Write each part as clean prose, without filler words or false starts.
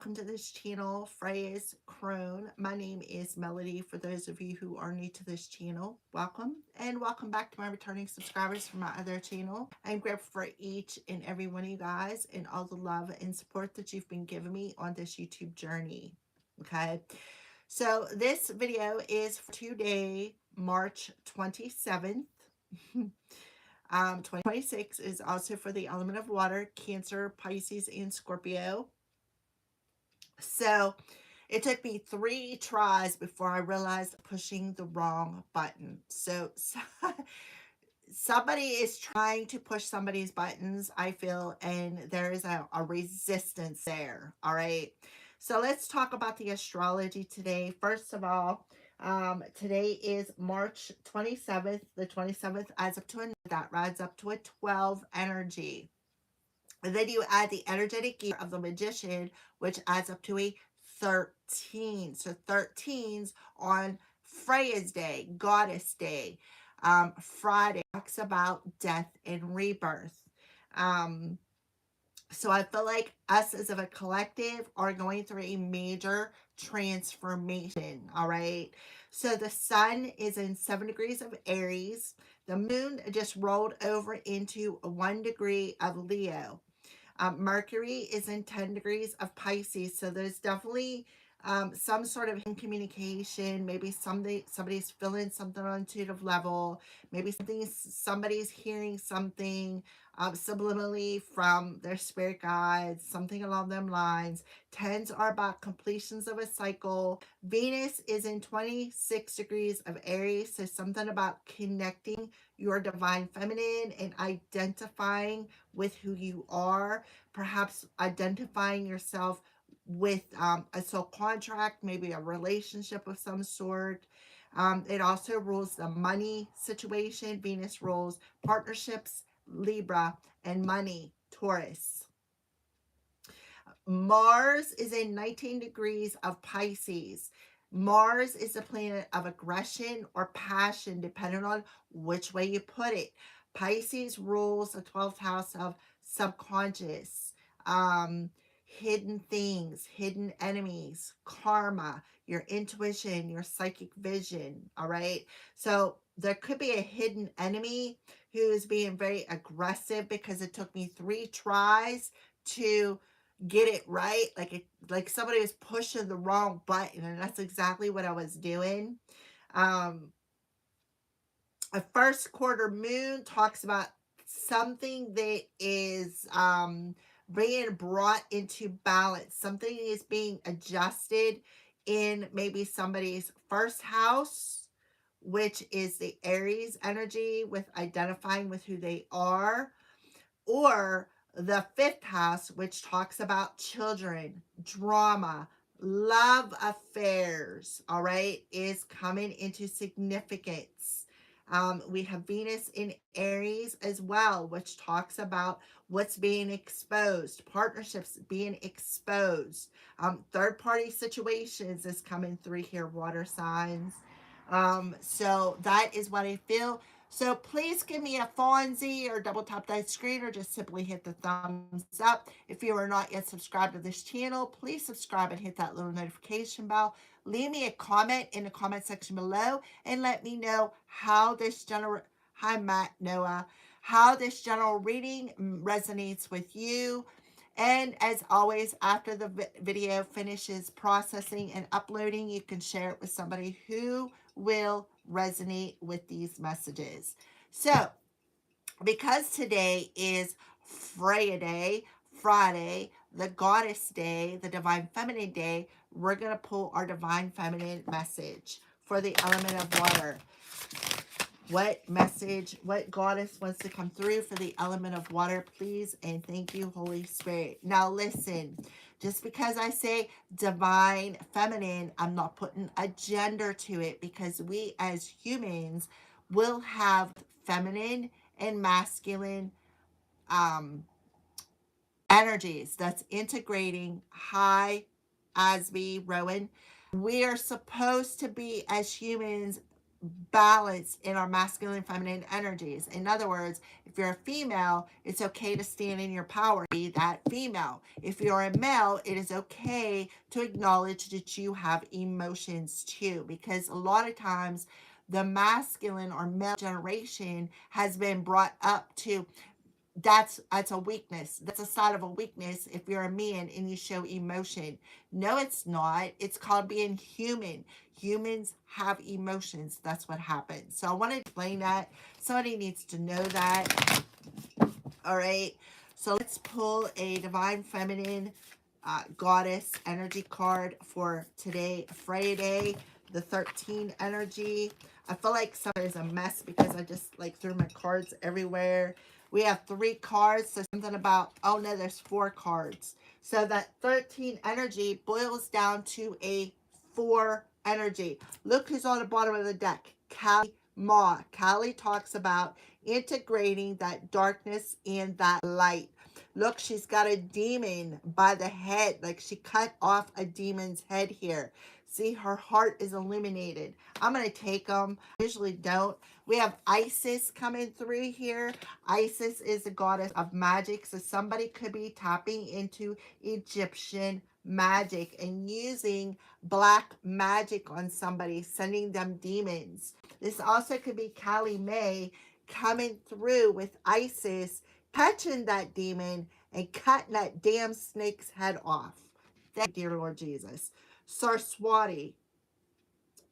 Welcome to this channel, Freya's Crone. My name is Melody. For those of you who are new to this channel, welcome. And welcome back to my returning subscribers from my other channel. I'm grateful for each and every one of you guys and all the love and support that you've been giving me on this YouTube journey. Okay. So this video is for today, March 27th. 2026 is also for the element of water, Cancer, Pisces, and Scorpio. So it took me 3 tries before I realized pushing the wrong button. So somebody is trying to push somebody's buttons, I feel, and there is a resistance there. All right. So let's talk about the astrology today. First of all, today is March 27th. The 27th adds up to that rides up to a 12 energy. And then you add the energetic year of the magician, which adds up to a 13. So 13's on Freya's day, goddess day. Friday talks about death and rebirth. So I feel like us as a collective are going through a major transformation. All right. So the sun is in 7 degrees of Aries. The moon just rolled over into 1 degree of Leo. Mercury is in 10 degrees of Pisces. So there's definitely some sort of communication. Maybe somebody's feeling something on intuitive level. Maybe somebody's hearing something subliminally from their spirit guides, something along them lines. Tens are about completions of a cycle. Venus is in 26 degrees of Aries. So something about connecting your divine feminine and identifying with who you are, perhaps identifying yourself with a soul contract, maybe a relationship of some sort. It also rules the money situation. Venus rules partnerships, Libra, and money, Taurus. Mars is in 19 degrees of Pisces. Mars is the planet of aggression or passion, depending on which way you put it. Pisces rules the 12th house of subconscious, hidden things, hidden enemies, karma, your intuition, your psychic vision. All right. So there could be a hidden enemy who is being very aggressive because it took me 3 tries to get it right. Like somebody was pushing the wrong button, and that's exactly what I was doing. A first quarter moon talks about something that is being brought into balance. Something is being adjusted in maybe somebody's first house, which is the Aries energy, with identifying with who they are, or the 5th house, which talks about children, drama, love affairs, all right, is coming into significance. We have Venus in Aries as well, which talks about what's being exposed, partnerships being exposed. Third-party situations is coming through here, water signs. So that is what I feel. So please give me a Fonzie or double tap that screen, or just simply hit the thumbs up. If you are not yet subscribed to this channel, please subscribe and hit that little notification bell. Leave me a comment in the comment section below and let me know how this general, hi Matt, Noah, how this general reading resonates with you. And as always, after the video finishes processing and uploading, you can share it with somebody who will resonate with these messages. So, because today is Freya Day, Friday, the Goddess Day, the Divine Feminine Day, we're going to pull our Divine Feminine message for the element of water. What message, what goddess wants to come through for the element of water, please? And thank you, Holy Spirit. Now listen, just because I say divine feminine, I'm not putting a gender to it, because we as humans will have feminine and masculine energies. That's integrating. Hi, Asby, Rowan. We are supposed to be, as humans, balance in our masculine and feminine energies. In other words, if you're a female, it's okay to stand in your power, be that female. If you're a male, it is okay to acknowledge that you have emotions too, because a lot of times the masculine or male generation has been brought up to that's a weakness. That's a side of a weakness if you're a man and you show emotion. No, it's not. It's called being human. Humans have emotions. That's what happens. So I want to explain that. Somebody needs to know that. All right. So let's pull a divine feminine goddess energy card for today, Friday, the 13 energy. I feel like there's a mess because I just like threw my cards everywhere. We have 3 cards. So something about, oh no, there's 4 cards. So that 13 energy boils down to a 4 energy. Look who's on the bottom of the deck. Kali Ma. Kali talks about integrating that darkness and that light. Look, she's got a demon by the head. Like she cut off a demon's head here. See, her heart is illuminated. I'm going to take them. I usually don't. We have Isis coming through here. Isis is a goddess of magic. So somebody could be tapping into Egyptian magic and using black magic on somebody, sending them demons. This also could be Kali May coming through with Isis, catching that demon and cutting that damn snake's head off. Thank you, dear Lord Jesus. Saraswati,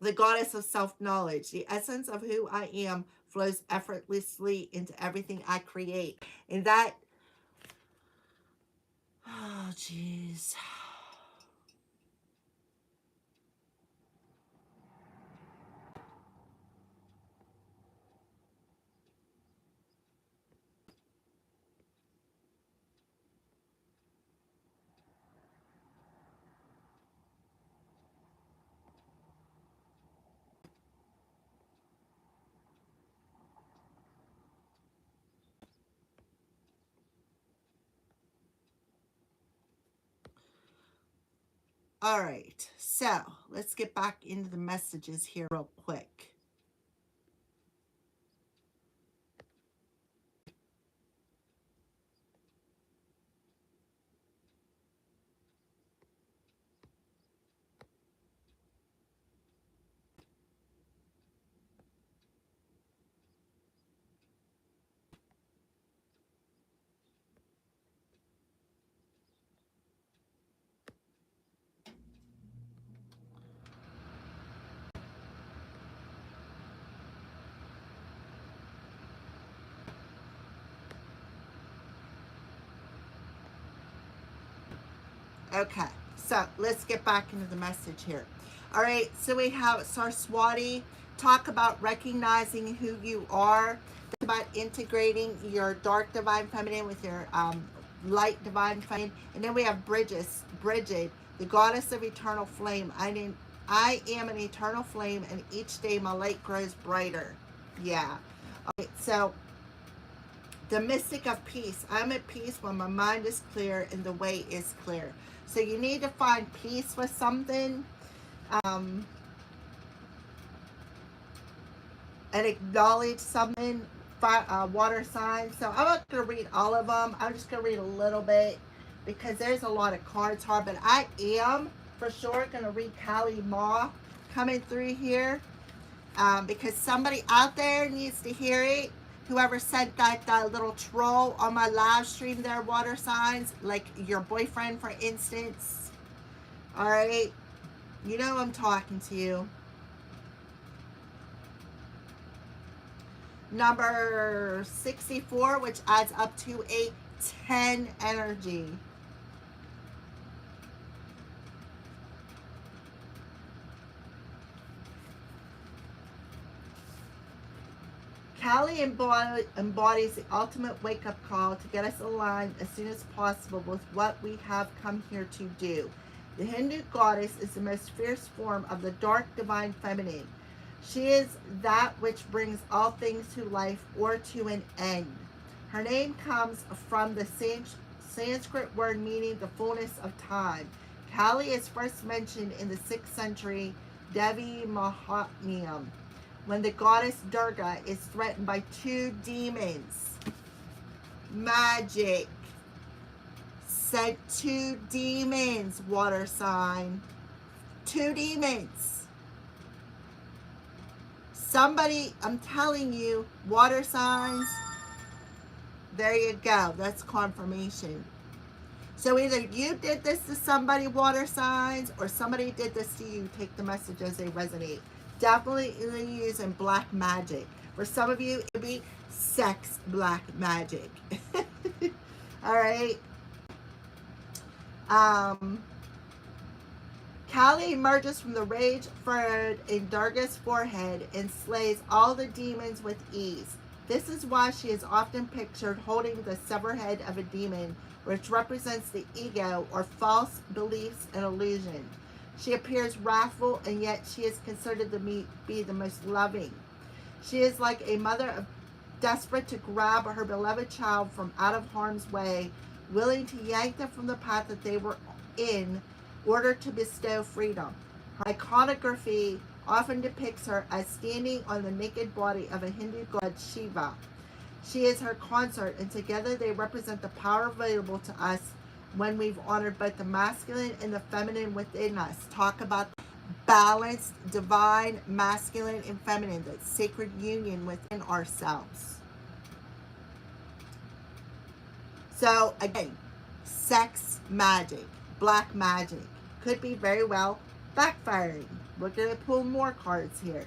the goddess of self-knowledge. The essence of who I am flows effortlessly into everything I create. And that, oh, jeez. All right, so let's get back into the messages here real quick. Okay, so let's get back into the message here. All right, so we have Saraswati talk about recognizing who you are. It's about integrating your dark divine feminine with your light divine feminine. And then we have Bridget, the goddess of eternal flame. I am an eternal flame, and each day my light grows brighter. Yeah. All right, so the mystic of peace. I'm at peace when my mind is clear and the way is clear. So you need to find peace with something and acknowledge something. Water signs. So I'm not going to read all of them. I'm just going to read a little bit because there's a lot of cards hard. But I am for sure going to read Kali Ma coming through here because somebody out there needs to hear it. Whoever sent that little troll on my live stream there, water signs, like your boyfriend, for instance. All right. You know I'm talking to you. Number 64, which adds up to a 10 energy. Kali embodies the ultimate wake-up call to get us aligned as soon as possible with what we have come here to do. The Hindu goddess is the most fierce form of the dark divine feminine. She is that which brings all things to life or to an end. Her name comes from the Sanskrit word meaning the fullness of time. Kali is first mentioned in the 6th century Devi Mahatmyam, when the goddess Durga is threatened by two demons. Magic. Sent two demons, water sign. Two demons. Somebody, I'm telling you, water signs, there you go. That's confirmation. So either you did this to somebody, water signs, or somebody did this to you. Take the message as they resonate. Definitely using black magic. For some of you, it would be sex black magic. All right. Kali emerges from the rage furrowed in Durga's forehead and slays all the demons with ease. This is why she is often pictured holding the severed head of a demon, which represents the ego or false beliefs and illusion. She appears wrathful, and yet she is considered to be the most loving. She is like a mother desperate to grab her beloved child from out of harm's way, willing to yank them from the path that they were in order to bestow freedom. Her iconography often depicts her as standing on the naked body of a Hindu god Shiva. She is her consort, and together they represent the power available to us when we've honored both the masculine and the feminine within us. Talk about balanced, divine, masculine, and feminine, that sacred union within ourselves. So again, sex magic, black magic, could be very well backfiring. We're going to pull more cards here.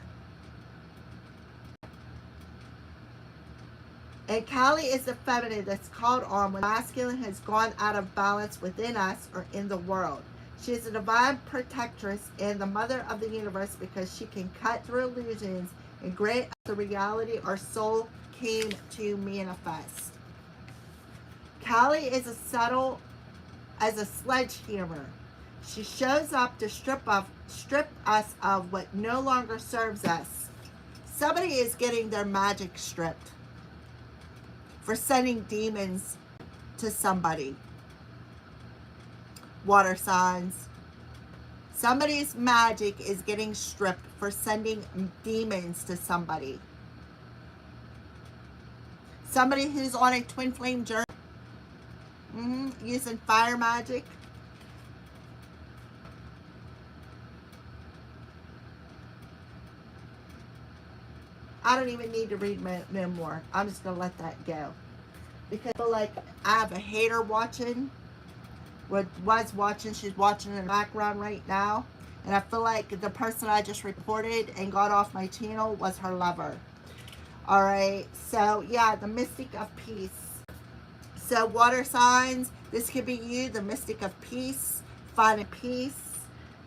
And Kali is the feminine that's called on when masculine has gone out of balance within us or in the world. She is a divine protectress and the mother of the universe because she can cut through illusions and grant us the reality our soul came to manifest. Kali is as subtle as a sledgehammer. She shows up to strip us of what no longer serves us. Somebody is getting their magic stripped for sending demons to somebody. Water signs. Somebody's magic is getting stripped for sending demons to somebody. Somebody who's on a twin flame journey, using fire magic. I don't even need to read no more. I'm just going to let that go. Because I feel like I have a hater watching. Was watching. She's watching in the background right now. And I feel like the person I just reported and got off my channel was her lover. Alright. So, yeah, the mystic of peace. So, water signs. This could be you, the mystic of peace. Finding peace.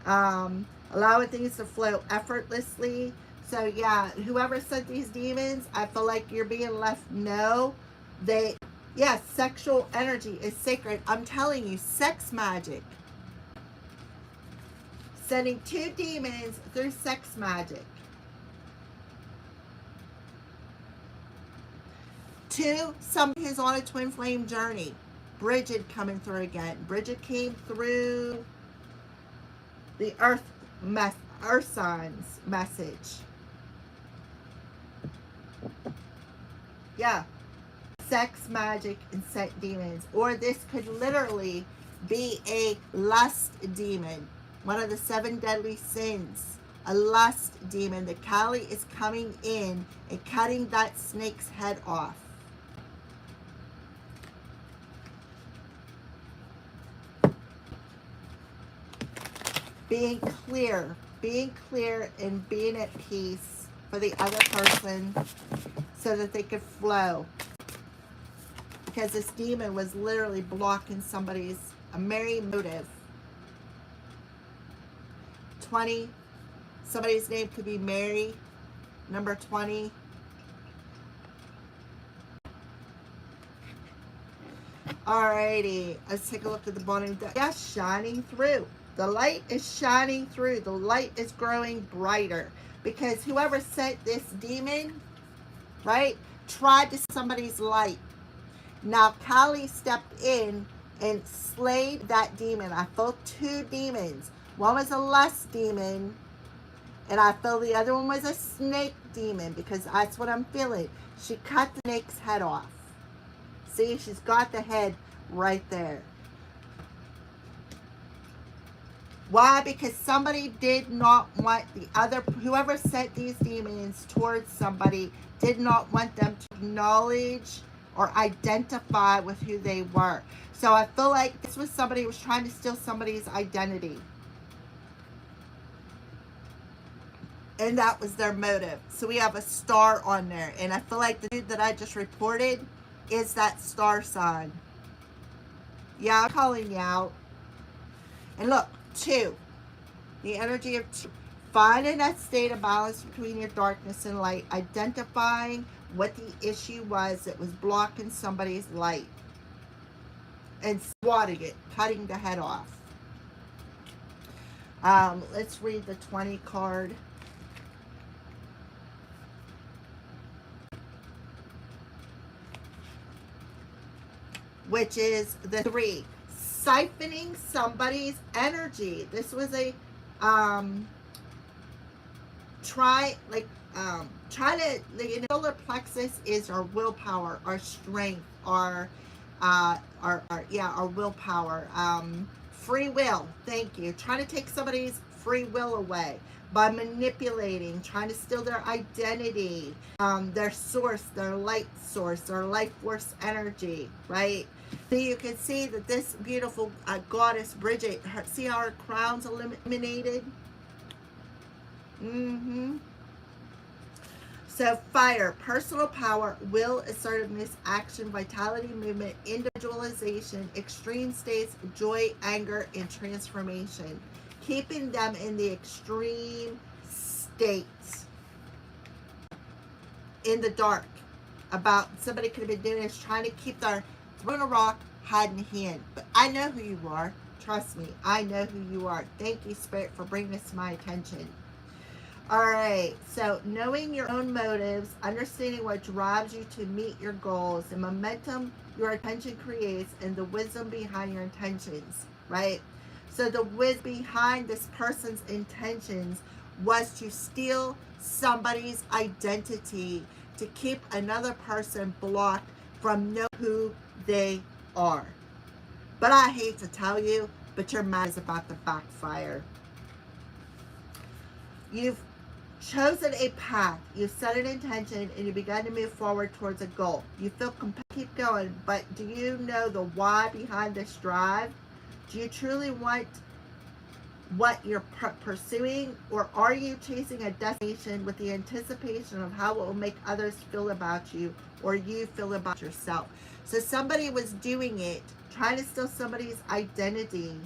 Allowing things to flow effortlessly. So yeah, whoever sent these demons, I feel like you're being left know that, yeah, sexual energy is sacred. I'm telling you, sex magic. Sending two demons through sex magic. Two, somebody who's on a twin flame journey. Bridget coming through again. Bridget came through the earth signs message. Yeah, sex magic and sent demons. Or this could literally be a lust demon, one of the 7 deadly sins. A lust demon. The Kali is coming in and cutting that snake's head off. Being clear and being at peace for the other person so that they could flow. Because this demon was literally blocking somebody's merry motive. 20. Somebody's name could be Mary. Number 20. Alrighty. Let's take a look at the bottom. Yes, shining through. The light is shining through. The light is growing brighter. Because whoever sent this demon, right, tried to somebody's light. Now, Kali stepped in and slayed that demon. I felt 2 demons. One was a lust demon, And I feel the other one was a snake demon because that's what I'm feeling. She cut the snake's head off. See, she's got the head right there. Why? Because somebody did not want the other, whoever sent these demons towards somebody, did not want them to acknowledge or identify with who they were. So I feel like this was somebody who was trying to steal somebody's identity. And that was their motive. So we have a star on there. And I feel like the dude that I just reported is that star sign. Yeah, I'm calling you out. And look, 2. The energy of 2. Finding that state of balance between your darkness and light. Identifying what the issue was that was blocking somebody's light. And swatting it. Cutting the head off. Let's read the 20 card. Which is the 3. Siphoning somebody's energy. This was a trying to, the solar plexus is our willpower, our strength, our willpower, free will. Thank you. Trying to take somebody's free will away by manipulating, trying to steal their identity, their source, their light source, their life force energy, right? So you can see that this beautiful goddess Bridget, see how her crown's illuminated? So fire, personal power, will, assertiveness, action, vitality, movement, individualization, extreme states, joy, anger, and transformation. Keeping them in the extreme states. In the dark. About somebody could have been doing this, trying to keep their throwing a rock, hiding a hand. But I know who you are. Trust me, I know who you are. Thank you, Spirit, for bringing this to my attention. All right, so knowing your own motives, understanding what drives you to meet your goals, the momentum your attention creates, and the wisdom behind your intentions, right? So the wisdom behind this person's intentions was to steal somebody's identity, to keep another person blocked from knowing who they are. But I hate to tell you, but your mind is about to backfire. You've chosen a path, you've set an intention, and you begun to move forward towards a goal. You feel compelled to keep going, but do you know the why behind this drive? Do you truly want what you're pursuing, or are you chasing a destination with the anticipation of how it will make others feel about you, or you feel about yourself? So somebody was doing it, trying to steal somebody's identity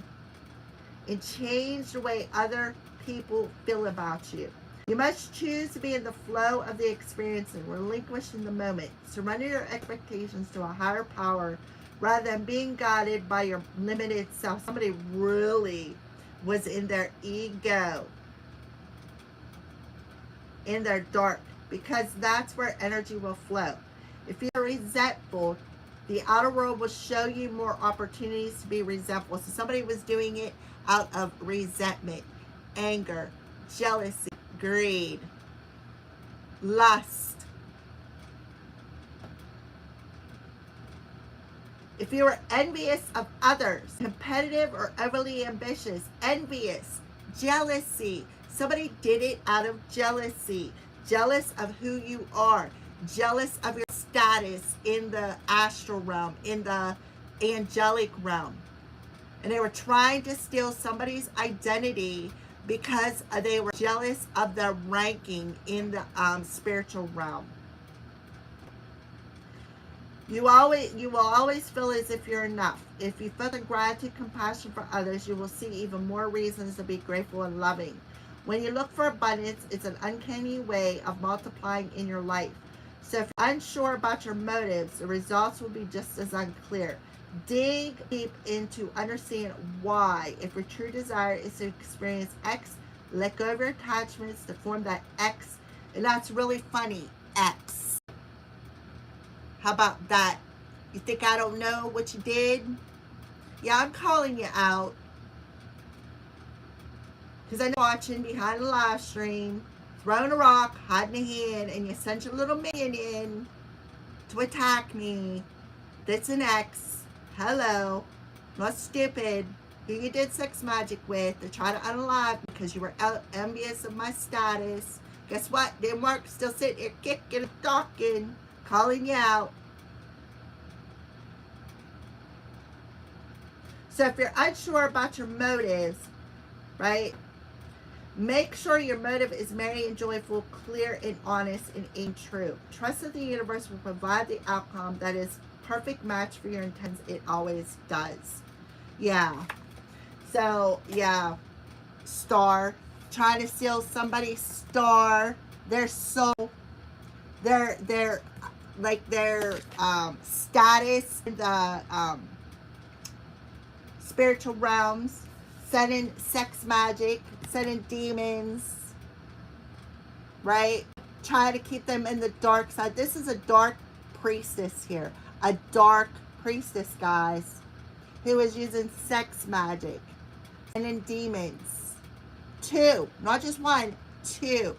and change the way other people feel about you. You must choose to be in the flow of the experience and relinquish in the moment. Surrender your expectations to a higher power rather than being guided by your limited self. Somebody really was in their ego, in their dark, because that's where energy will flow. If you're resentful, the outer world will show you more opportunities to be resentful. So somebody was doing it out of resentment, anger, jealousy, greed, lust. If you are envious of others, competitive or overly ambitious, envious, jealousy. Somebody did it out of jealousy. Jealous of who you are. Jealous of your status in the astral realm, in the angelic realm. And they were trying to steal somebody's identity because they were jealous of their ranking in the spiritual realm. You will always feel as if you're enough. If you feel the gratitude, compassion for others, you will see even more reasons to be grateful and loving. When you look for abundance, it's an uncanny way of multiplying in your life. So if you're unsure about your motives, the results will be just as unclear. Dig deep into understand why. If your true desire is to experience X, let go of your attachments to form that X. And that's really funny, X. How about that? You think I don't know what you did? Yeah, I'm calling you out. Because I know watching behind the live stream, throwing a rock, hiding a hand, and you sent your little minion in to attack me. That's an ex. Hello. Not stupid. Who you did sex magic with to try to unalive because you were envious of my status. Guess what? Didn't work. Still sitting here kicking and talking, calling you out. So if you're unsure about your motives, right? Make sure your motive is merry and joyful, clear and honest, and true. Trust that the universe will provide the outcome that is perfect match for your intents. It always does. Yeah. So, yeah. Star. Trying to steal somebody's star. Their soul. Their like their status in the spiritual realms. Sending sex magic. Sending demons. Right? Trying to keep them in the dark side. This is a dark priestess here. A dark priestess, guys, who is using sex magic and in demons. 2, not just 1, 2.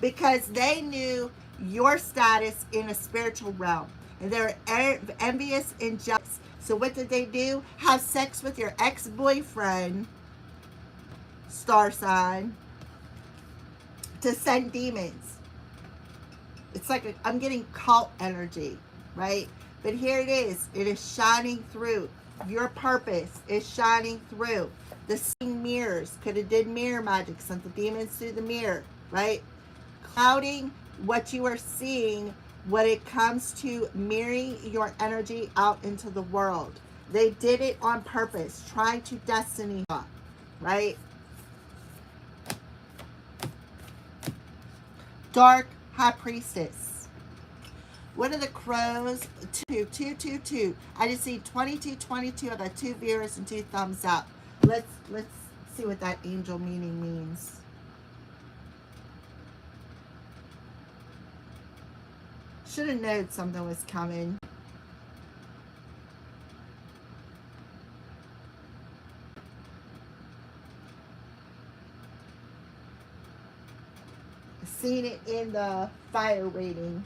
Because they knew your status in a spiritual realm. And they're envious and jealous. So what did they do? Have sex with your ex-boyfriend, star sign, to send demons. It's like I'm getting cult energy, right? But here it is. It is shining through. Your purpose is shining through. The seeing mirrors. Could have did mirror magic. Sent the demons through the mirror, right? Clouding what you are seeing when it comes to mirroring your energy out into the world. They did it on purpose. Trying to destiny up, right? Dark High Priestess. What are the crows? 2. I just see 22. I got 2 viewers and 2 thumbs up. Let's see what that angel meaning means. Should have known something was coming. Seen it in the fire rating.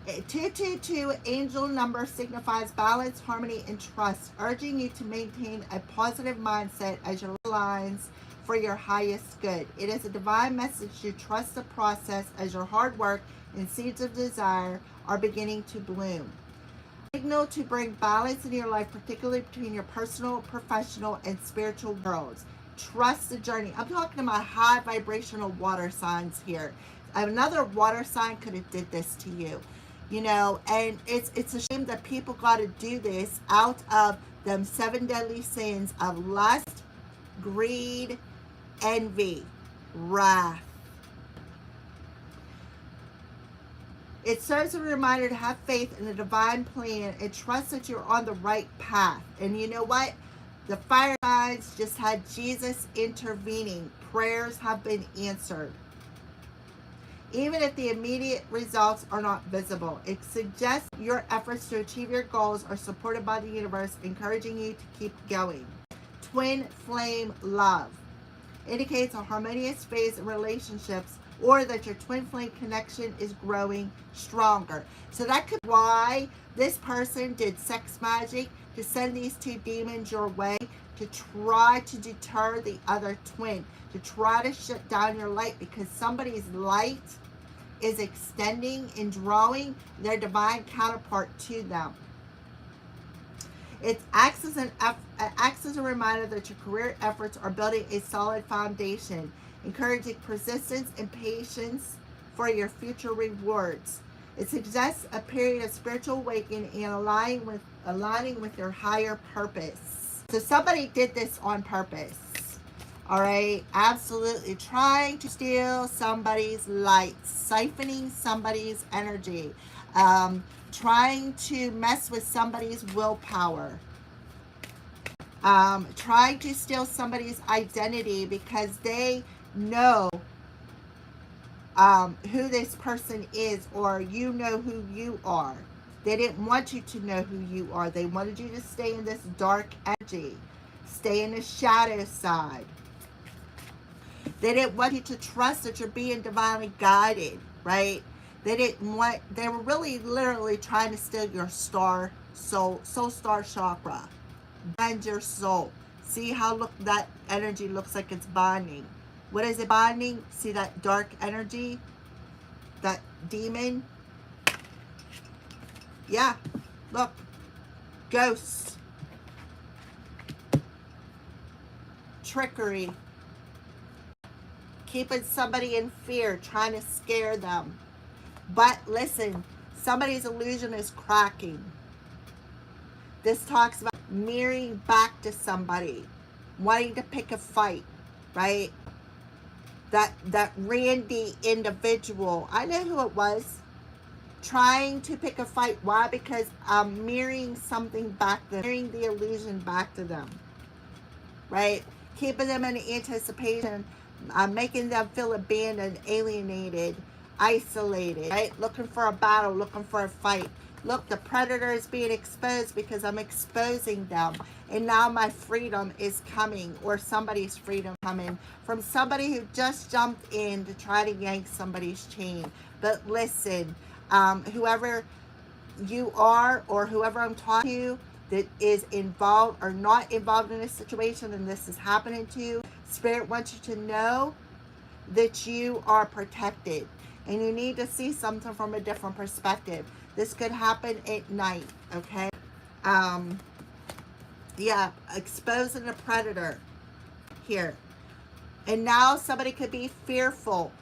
A 222 angel number signifies balance, harmony, and trust, urging you to maintain a positive mindset as your lines for your highest good. It is a divine message to trust the process as your hard work and seeds of desire are beginning to bloom. Signal to bring balance in your life, particularly between your personal, professional, and spiritual worlds. Trust the journey. I'm talking about high vibrational water signs here. Another water sign could have did this to you, you know, and it's a shame that people got to do this out of them 7 deadly sins of lust, greed, envy, wrath. It serves as a reminder to have faith in the divine plan and trust that you're on the right path. And you know what? The fire signs just had Jesus intervening. Prayers have been answered. Even if the immediate results are not visible, it suggests your efforts to achieve your goals are supported by the universe, encouraging you to keep going. Twin flame love indicates a harmonious phase in relationships, or that your twin flame connection is growing stronger. So that could be why this person did sex magic to send these 2 demons your way, to try to deter the other twin, to try to shut down your light, because somebody's light is extending and drawing their divine counterpart to them. It acts as a reminder that your career efforts are building a solid foundation, encouraging persistence and patience for your future rewards. It suggests a period of spiritual awakening and aligning with your higher purpose. So somebody did this on purpose. All right, absolutely trying to steal somebody's light, siphoning somebody's energy, trying to mess with somebody's willpower. Trying to steal somebody's identity because they know who this person is, or you know who you are. They didn't want you to know who you are. They wanted you to stay in this dark energy, stay in the shadow side. They didn't want you to trust that you're being divinely guided, right? They were really literally trying to steal your soul star chakra, bind your soul. See how that energy looks like it's bonding. What is it bonding? See that dark energy? That demon? Yeah, look, ghosts, trickery, keeping somebody in fear, trying to scare them. But listen, somebody's illusion is cracking. This talks about mirroring back to somebody, wanting to pick a fight, right? That Randy individual, I know who it was, trying to pick a fight. Why? Because I'm mirroring something back to them, mirroring the illusion back to them, right? Keeping them in anticipation, making them feel abandoned, alienated, isolated, right? Looking for a battle, looking for a fight. Look, the predator is being exposed because I'm exposing them. And now my freedom is coming, or somebody's freedom coming from somebody who just jumped in to try to yank somebody's chain. But listen, whoever you are, or whoever I'm talking to that is involved or not involved in this situation and this is happening to you, Spirit wants you to know that you are protected, and you need to see something from a different perspective. This could happen at night, okay? Yeah, exposing a predator here. And now somebody could be fearful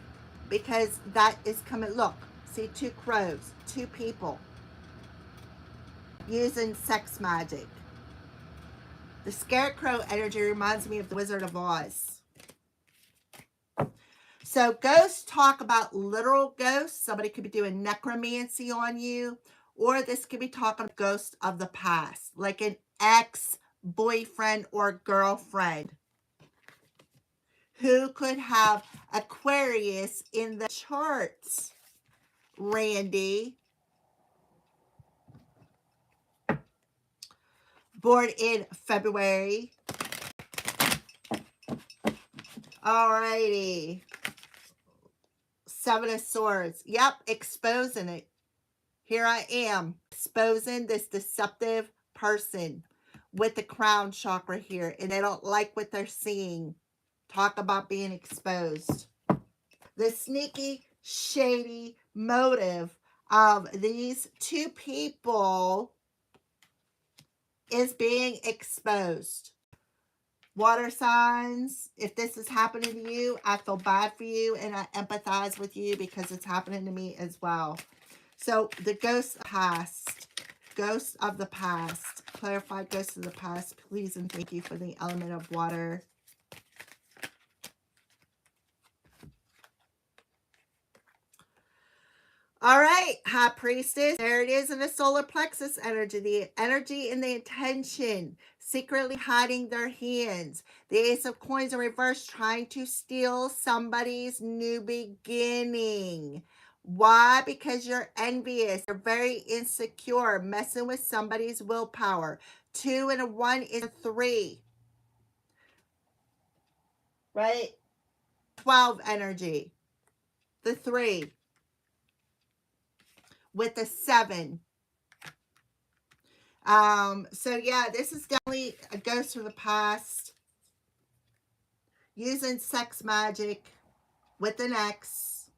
because that is coming. Look, see, 2 crows, 2 people using sex magic. The scarecrow energy reminds me of the Wizard of Oz. So ghosts talk about literal ghosts. Somebody could be doing necromancy on you, or this could be talking about ghosts of the past, like an ex-boyfriend or girlfriend who could have Aquarius in the charts, Randy. Born in February. Alrighty. 7 of Swords. Yep, exposing it. Here I am, exposing this deceptive person with the crown chakra here, and they don't like what they're seeing. Talk about being exposed. The sneaky, shady motive of these 2 people is being exposed. Water signs, if this is happening to you, I feel bad for you and I empathize with you because it's happening to me as well. So the ghosts of the past, ghosts of the past, clarified ghosts of the past, please and thank you for the element of water. All right, High Priestess, there it is in the solar plexus energy, the energy and the intention, secretly hiding their hands. The Ace of Coins in reverse, trying to steal somebody's new beginning. Why? Because you're envious. You're very insecure, messing with somebody's willpower. 2 and a 1 is a 3. Right? 12 energy. The 3. With the 7. So yeah, this is definitely a ghost from the past. Using sex magic with an X.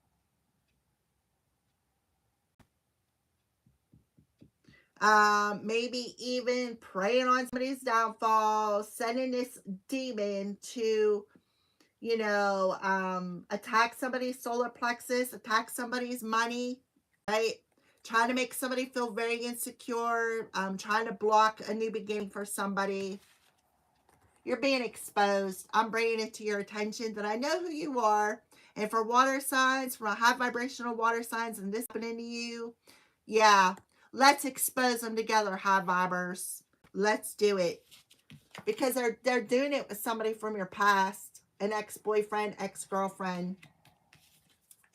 Maybe even preying on somebody's downfall, sending this demon to, you know, attack somebody's solar plexus, attack somebody's money, right? Trying to make somebody feel very insecure, trying to block a new beginning for somebody. You're being exposed. I'm bringing it to your attention that I know who you are. And for water signs, for high vibrational water signs, and this happening to you, yeah, let's expose them together, high vibers. Let's do it. because they're doing it with somebody from your past, an ex-boyfriend, ex-girlfriend.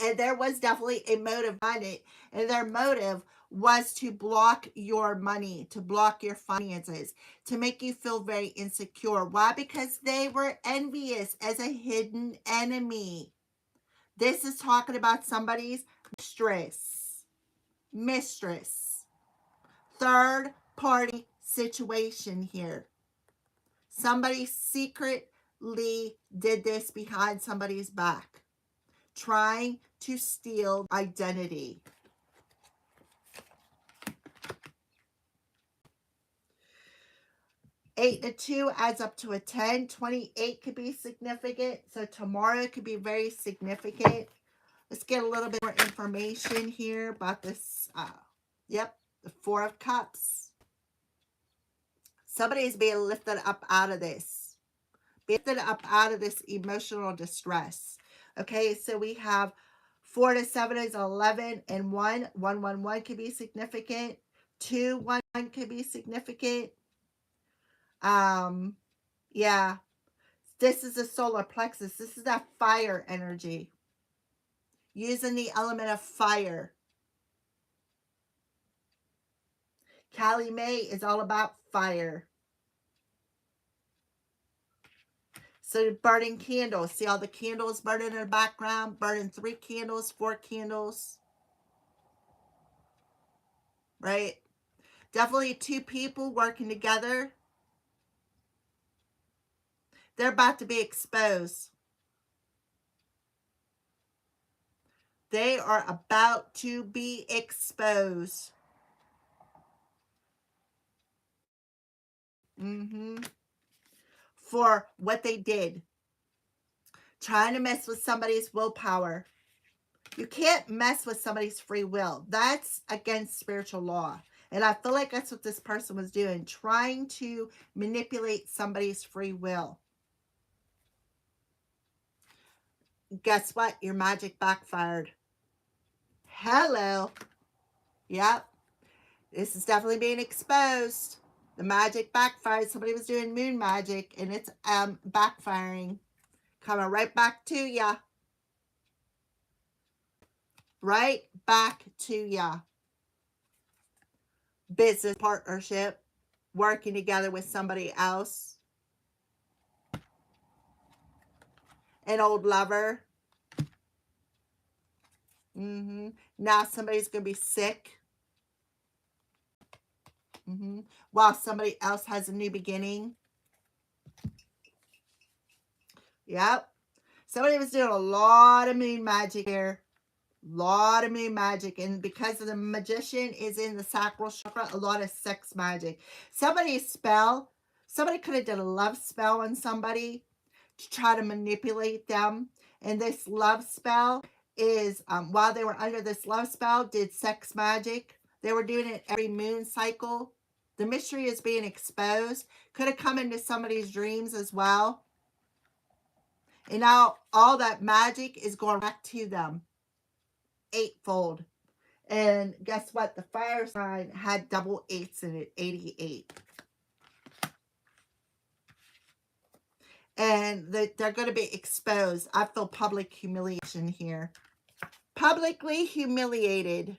And there was definitely a motive behind it. And their motive was to block your money, to block your finances, to make you feel very insecure. Why? Because they were envious as a hidden enemy. This is talking about somebody's mistress, third party situation here. Somebody secretly did this behind somebody's back, trying to steal identity. Eight and a 2 adds up to a 10. 28 could be significant. So tomorrow could be very significant. Let's get a little bit more information here about this. Yep, the Four of Cups. Somebody is being lifted up out of this. Lifted up out of this emotional distress. Okay, so we have 4 to 7 is 11 and 1. 1, 1, 1 could be significant. 2, 1, 1 could be significant. Yeah. This is a solar plexus. This is that fire energy. Using the element of fire. Callie May is all about fire. So burning candles. See all the candles burning in the background? Burning 3 candles, 4 candles. Right? Definitely 2 people working together. They're about to be exposed. They are about to be exposed. For what they did. Trying to mess with somebody's willpower. You can't mess with somebody's free will. That's against spiritual law. And I feel like that's what this person was doing. Trying to manipulate somebody's free will. Guess what? Your magic backfired. Hello. Yep. This is definitely being exposed. The magic backfired. Somebody was doing moon magic and it's backfiring. Coming right back to ya. Right back to ya. Business partnership. Working together with somebody else. An old lover. Now somebody's going to be sick. While somebody else has a new beginning. Yep. Somebody was doing a lot of moon magic here. Lot of moon magic. And because of the magician is in the sacral chakra, a lot of sex magic. Somebody could have done a love spell on somebody to try to manipulate them. And this love spell is, while they were under this love spell, did sex magic. They were doing it every moon cycle. The mystery is being exposed. Could have come into somebody's dreams as well. And now all that magic is going back to them. Eightfold. And guess what? The fire sign had double 8s in it. 88. And they're going to be exposed. I feel public humiliation here. Publicly humiliated.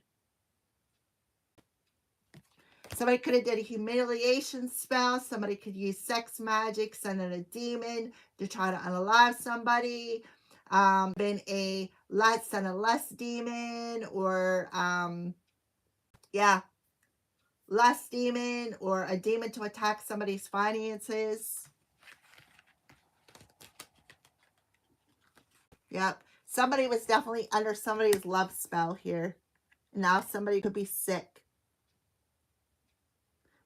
Somebody could have did a humiliation spell. Somebody could use sex magic, send in a demon to try to unalive somebody. Been a lust and a lust demon, or lust demon, or a demon to attack somebody's finances. Yep. Somebody was definitely under somebody's love spell here. Now somebody could be sick.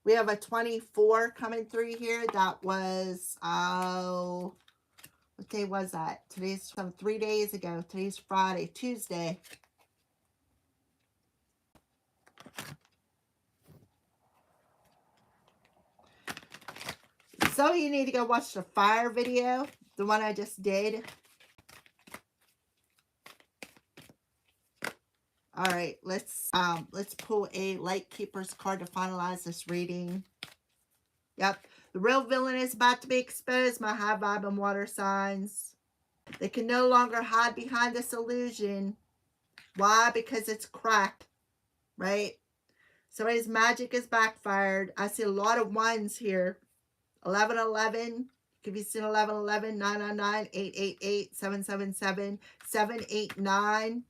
We have a 24 coming through here. That was, what day was that? Today's from 3 days ago. Today's Friday, Tuesday. So you need to go watch the fire video, the one I just did. All right, let's pull a Light Keeper's card to finalize this reading. Yep. The real villain is about to be exposed, my high vibe and water signs. They can no longer hide behind this illusion. Why? Because it's cracked, right? Somebody's magic is backfired. I see a lot of ones here. 1111. Could be seen 1111, 999, 888, 777, 789.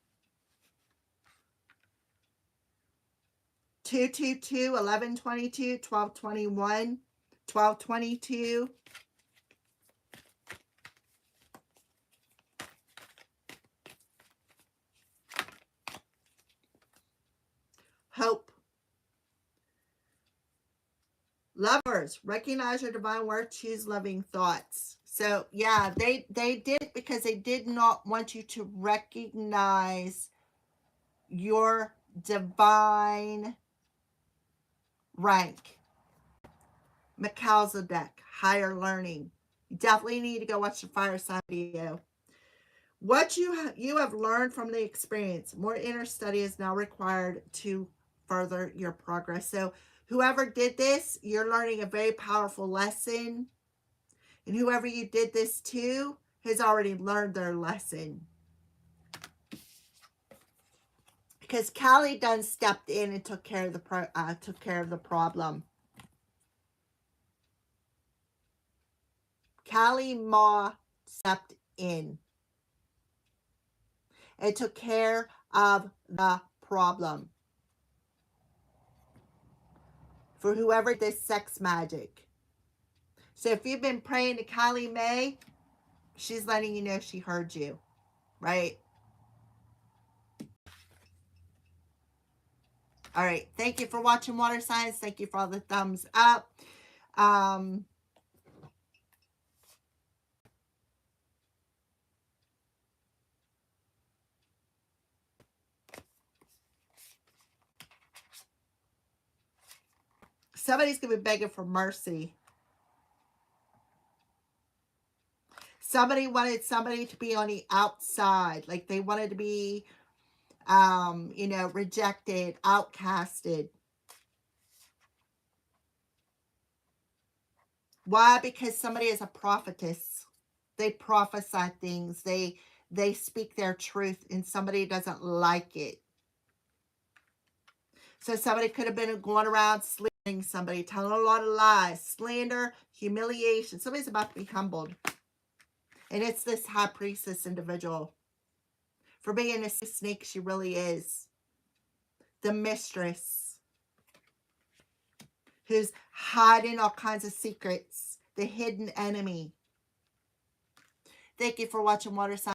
222, 1122, 1221, 1222. Hope. Lovers, recognize your divine worth, choose loving thoughts. So yeah, they did it because they did not want you to recognize your divine rank. Melchizedek, higher learning. You definitely need to go watch the fire sign video. What you have learned from the experience, more inner study is now required to further your progress. So whoever did this, you're learning a very powerful lesson. And whoever you did this to has already learned their lesson. Because Callie done stepped in and took care of the problem. Callie Ma stepped in and took care of the problem for whoever did this sex magic. So if you've been praying to Callie Mae, she's letting you know she heard you, right? All right. Thank you for watching Water Signs. Thank you for all the thumbs up. Somebody's going to be begging for mercy. Somebody wanted somebody to be on the outside. Like they wanted to be, you know, rejected, outcasted. Why? Because somebody is a prophetess. They prophesy things. They speak their truth and somebody doesn't like it. So somebody could have been going around slandering somebody, telling a lot of lies, slander, humiliation. Somebody's about to be humbled. And it's this high priestess individual. For being a snake, she really is. The mistress. Who's hiding all kinds of secrets. The hidden enemy. Thank you for watching Water Signs.